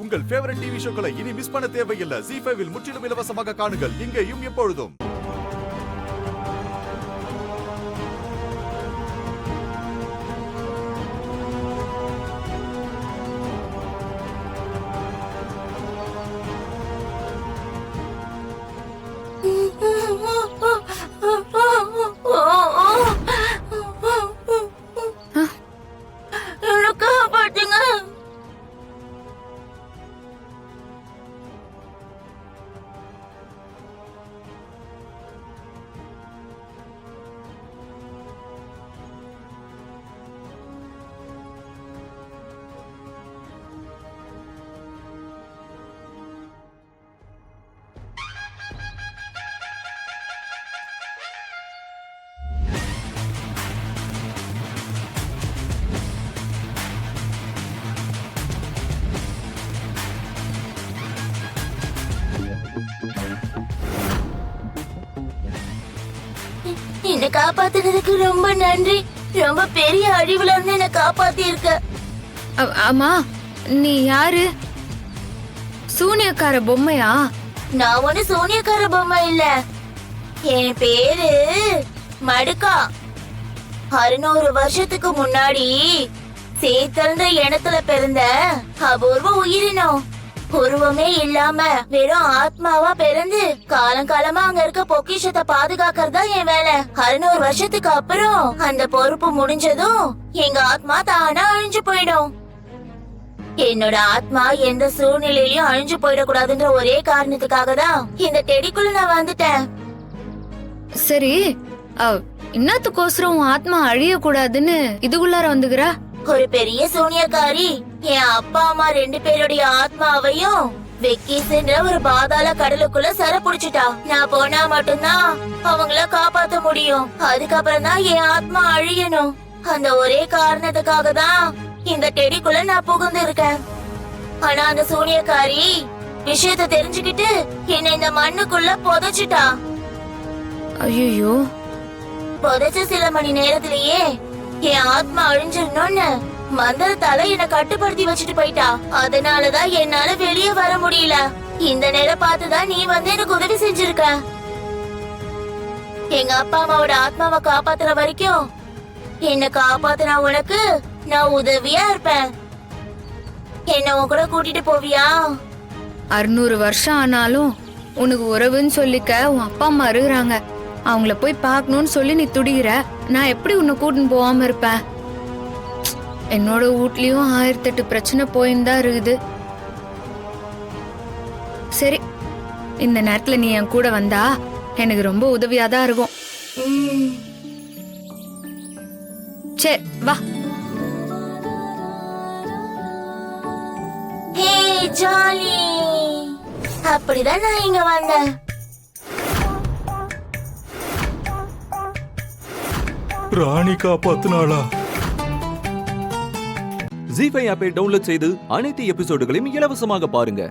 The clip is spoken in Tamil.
உங்கள் ஃபேவரட் டிவி ஷோக்களை இனி மிஸ் பண்ண தேவையில்லை. ZEE5 இல் முற்றிலும் இலவசமாக காணுங்கள். இங்கேயும் எப்பொழுதும். என்ன காப்பாத்துறதுக்கு ரொம்ப நன்றி. ரொம்ப பெரிய அழிவுல இருந்து என்ன காப்பாத்தி இருக்க. ஆமா, நீ யாரு? சூனியக்கார பொம்மையா? நான் ஒண்ணு சூனியக்கார பொம்மை இல்ல. என் பேரு மடுக்கா. 600 வருஷத்துக்கு முன்னாடி சேத்தல்ன்ற இடத்துல பிறந்த அபூர்வ உயிரினம். உருவமே இல்லாம வெறும் ஆத்மாவா பிறந்து காலங்காலமா அங்க இருக்க பொக்கிஷத்தை பாதுகாக்கறதா என் வேலை. 600 வருஷத்துக்கு அப்புறம் அந்த பொறுப்பு முடிஞ்சதும் எங்க ஆத்மா தானா அழிஞ்சு போயிடும். என்னோட ஆத்மா எந்த சூழ்நிலையிலயும் அழிஞ்சு போயிடக்கூடாதுன்ற ஒரே காரணத்துக்காக தான் இந்த டெடிக்குள்ள நான் வந்துட்டேன். சரி, இன்னத்துக்கோசரம் உன் ஆத்மா அழிய கூடாதுன்னு இதுக்குள்ளார வந்துக்கிறா? ஒரு பெரிய சூனியக்காரி என் அப்பா அம்மா 2 பேருடைய ஆத்மாவையும் வெக்கீஸ்ன்ற ஒரு பாதாள கடலுக்குள்ள சர புடிச்சிட்டா. நான் போனா மட்டும்தான் அவங்கள காப்பாத்த முடியும். அதுக்கப்புறம் தான் என் ஆத்மா அழியணும். அந்த ஒரே காரணத்துக்காக தான் இந்த டெடிக்குள்ள நான் புகுந்து இருக்கேன். ஆனா அந்த சூனியக்காரி விஷயத்தை தெரிஞ்சுக்கிட்டு என்னை இந்த மண்ணுக்குள்ள புதைச்சிட்டா. ஐயோ, புதைச்ச சில மணி நேரத்திலேயே என் ஆத்மா அழிஞ்சிடணும்னு மந்திரத்தால என்ன கட்டுப்படுத்தி வச்சுட்டு போயிட்டா. அதனாலதான் என்னால வெளியே வர முடியல. இந்த நேரம் பார்த்துதான் நீ வந்து எனக்கு உதவி செஞ்சிருக்க. எங்க அப்பா அம்மாவோட ஆத்மாவை காப்பாத்துற வரைக்கும் என்ன காப்பாத்துனா உனக்கு நான் உதவியா இருப்பேன். என்ன உன் கூட கூட்டிட்டு போவியா? 600 வருஷம் ஆனாலும் உனக்கு உறவுன்னு சொல்லிக்க உன் அப்பா அம்மா இருக்கிறாங்க. அவங்கள போய் பார்க்கணும்னு சொல்லி நீ துடிக்கிற. நான் எப்படி உன்னை கூட்டின்னு போகாம இருப்பேன்? என்னோட வீட்லயும் 1008 பிரச்சனை போயின்னு இருக்குது. சரி, இந்த நேரத்துல நீ என் கூட வந்தா எனக்கு ரொம்ப உதவியாதான் இருக்கும். சரி, வா. ஹே ஜாலி, அப்படிதான் நான் இங்க வந்தேன். ராணி காப்பாத்துனாளா? ZEE5 ஆப்பை டவுன்லோட் செய்து அனைத்து எபிசோடுகளையும் இலவசமாக பாருங்க.